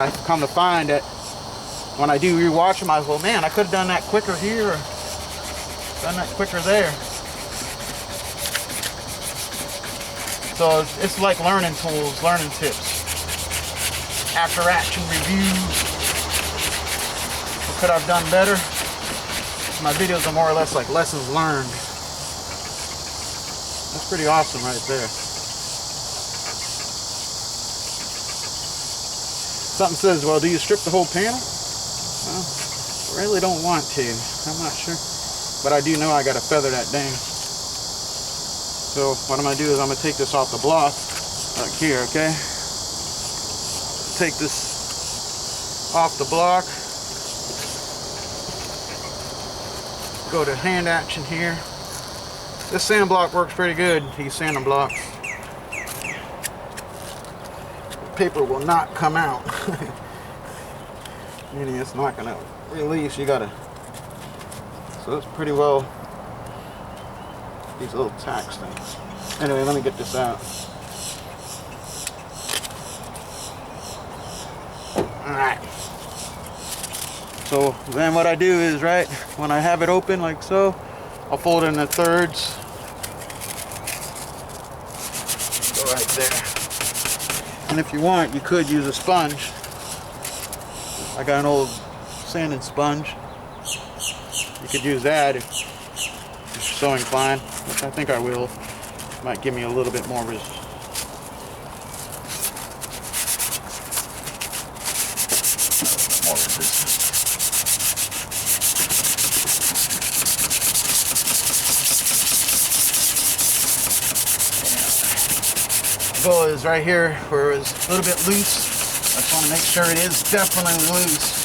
I've come to find that when I do rewatch them, I go, man, I could have done that quicker here or done that quicker there. So it's like learning tools, learning tips. After action reviews. What could I have done better? My videos are more or less like lessons learned. That's pretty awesome right there. Something says, well, do you strip the whole panel? Well, I really don't want to. I'm not sure. But I do know I got to feather that down. So what I'm going to do is I'm going to take this off the block, like here, okay? Take this off the block. Go to hand action here. This sand block works pretty good, these sanding blocks. The paper will not come out. Meaning it's not going to release, you gotta. So it's pretty well, these little tacks things. Anyway, let me get this out. Alright. So then what I do is, right, when I have it open like so, I'll fold it into thirds. Go right there. And if you want, you could use a sponge. I got an old sanding sponge. You could use that if you're so inclined, which I think I will. Might give me a little bit more resistance. The goal is right here where it's a little bit loose. I just want to make sure it is definitely loose.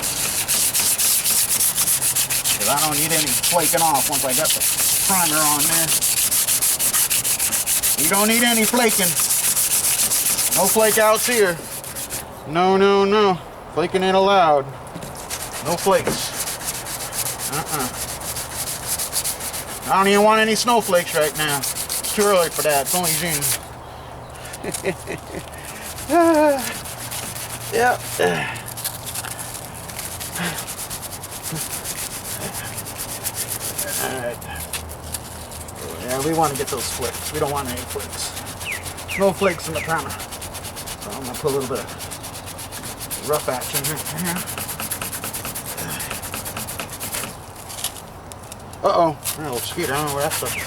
Because I don't need any flaking off once I got the primer on there. You don't need any flaking. No flake outs here. No, no, no. Flaking ain't allowed. No flakes. I don't even want any snowflakes right now. It's too early for that. It's only June. Yep. Alright. Yeah, we want to get those flakes. We don't want any flakes. No flakes in the primer. So I'm going to put a little bit of rough action here. Uh-oh. A little mosquito. I don't know where that stuff is.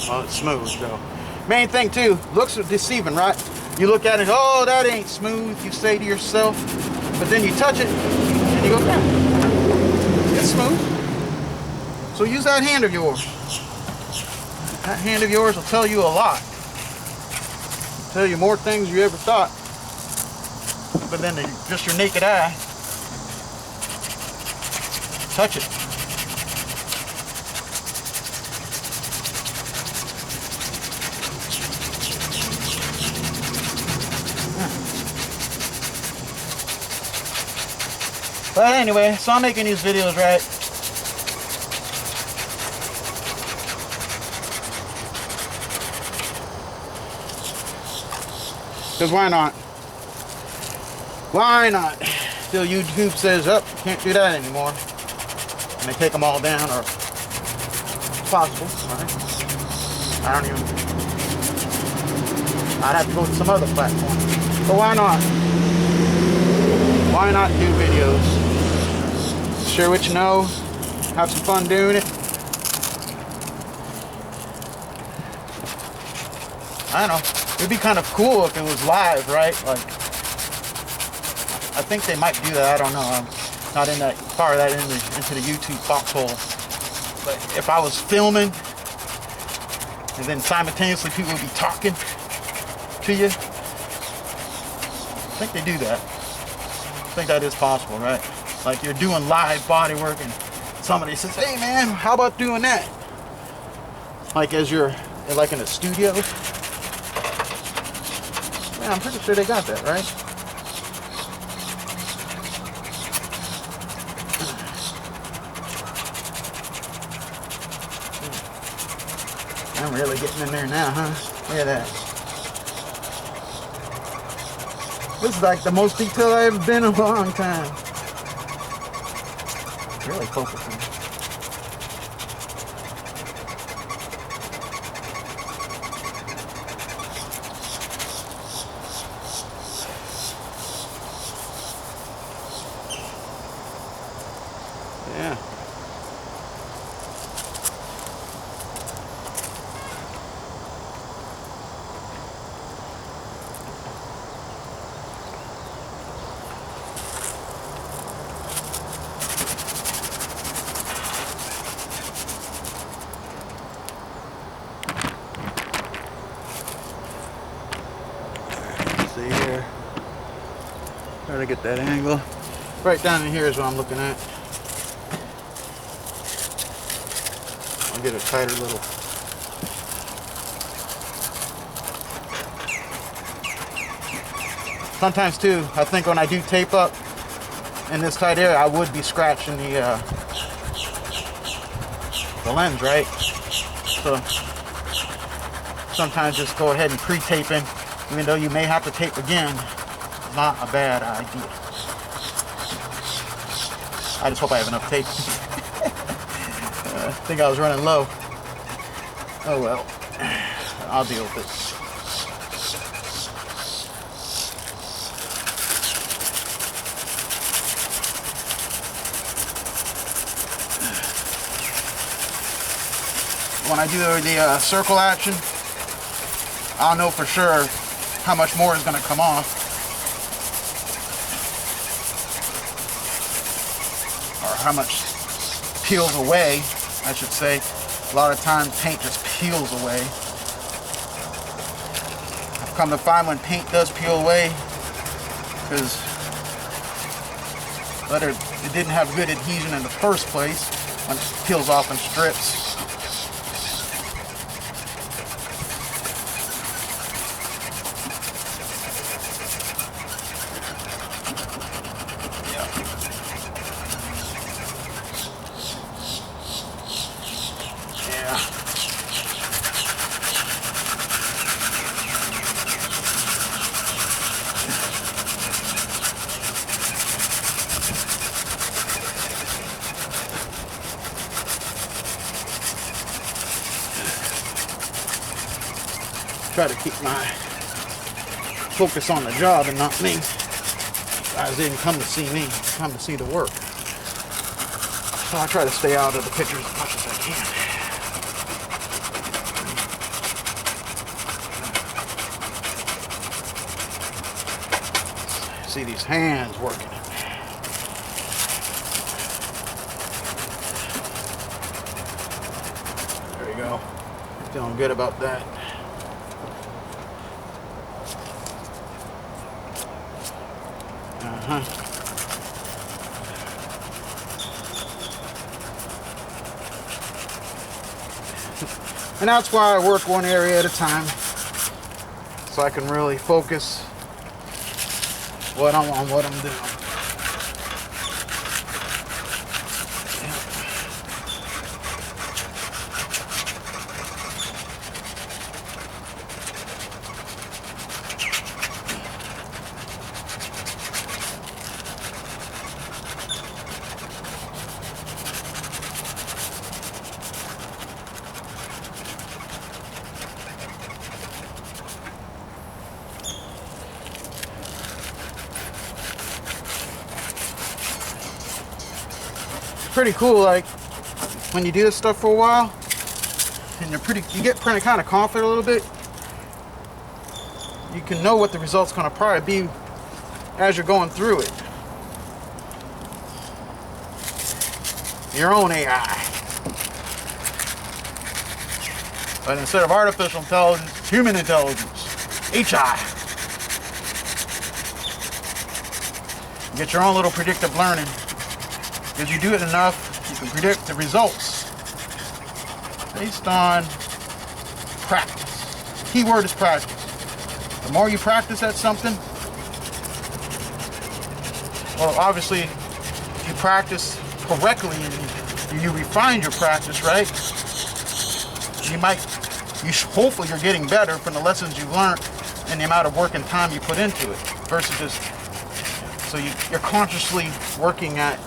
Well, it's smooth though. Main thing too, looks deceiving, right? You look at it, oh, that ain't smooth, you say to yourself, but then you touch it and you go, yeah, it's smooth. So use that hand of yours. That hand of yours will tell you a lot. It'll tell you more things you ever thought. But then just your naked eye, touch it. But anyway, so I'm making these videos, right? Because why not? Why not? Till YouTube says, oh, can't do that anymore. And they take them all down, or possible, right? I don't even, I'd have to go to some other platform. But why not? Why not do videos? Share what you know, have some fun doing it. I don't know, it'd be kind of cool if it was live, right? Like, I think they might do that, I don't know. I'm not in that far that into the YouTube foxhole. But if I was filming and then simultaneously people would be talking to you, I think they do that. I think that is possible, right? Like you're doing live body work and somebody says, hey man, how about doing that? Like as you're like in a studio. Yeah, I'm pretty sure they got that, right? I'm really getting in there now, huh? Look at that. This is like the most detailed I've ever been in a long time. Really focusing. Yeah. See here. Try to get that angle. Right down in here is what I'm looking at. I'll get a tighter little. Sometimes too, I think when I do tape up in this tight area, I would be scratching the lens, right? So sometimes just go ahead and pre-tape in, even though you may have to tape again. Not a bad idea. I just hope I have enough tape. I think I was running low. Oh well, I'll deal with it. When I do the circle action, I'll know for sure how much more is going to come off. Or how much peels away, I should say. A lot of times paint just peels away. I've come to find when paint does peel away, because whether it didn't have good adhesion in the first place, when it peels off in strips. Try to keep my focus on the job and not me. Guys didn't come to see me, come to see the work. So I try to stay out of the pictures as much as I can. See these hands working it. There you go. Feeling good about that. And that's why I work one area at a time, so I can really focus on what I'm doing. Pretty cool, like when you do this stuff for a while and you get kind of confident a little bit, you can know what the result's going to probably be as you're going through it. Your own AI. But instead of artificial intelligence, human intelligence, HI. Get your own little predictive learning. If you do it enough, you can predict the results based on practice. Key word is practice. The more you practice at something, well, obviously, if you practice correctly and you refine your practice, right? You might hopefully you're getting better from the lessons you learned and the amount of work and time you put into it, versus just, so you're consciously working at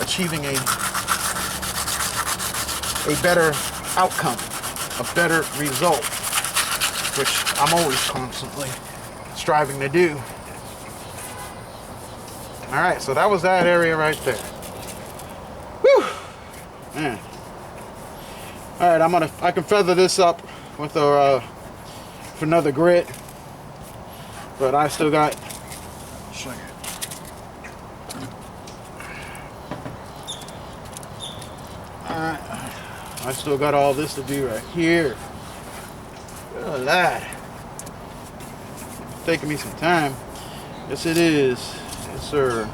achieving a better outcome, a better result, which I'm always constantly striving to do. All right, so that was that area right there. Whew, man. All right, I can feather this up with another grit, but I still got. Alright, I still got all this to do right here. Look at that. It's taking me some time. Yes, it is. Yes, sir.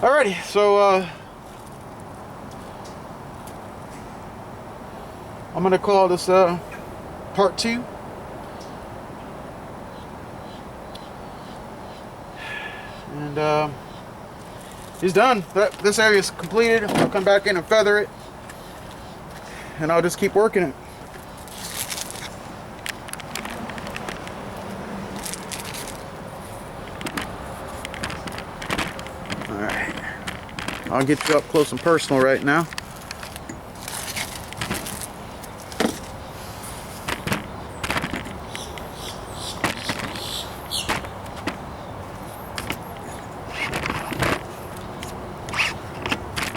Alrighty, so I'm gonna call this part 2. And he's done. This area is completed. I'll come back in and feather it, and I'll just keep working it. All right, I'll get you up close and personal right now.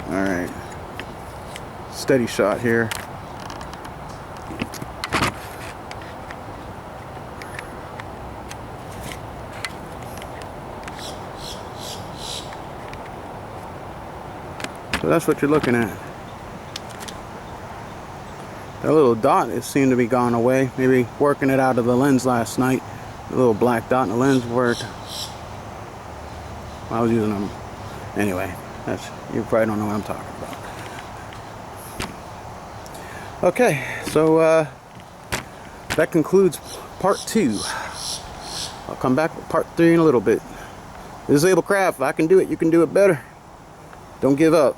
All right, steady shot here. So that's what you're looking at. That little dot, it seemed to be gone away. Maybe working it out of the lens last night. The little black dot in the lens worked. I was using them anyway. You probably don't know what I'm talking about. Okay, so that concludes part 2. I'll come back with part 3 in a little bit. This is Abel Craft. If I can do it, you can do it better. Don't give up.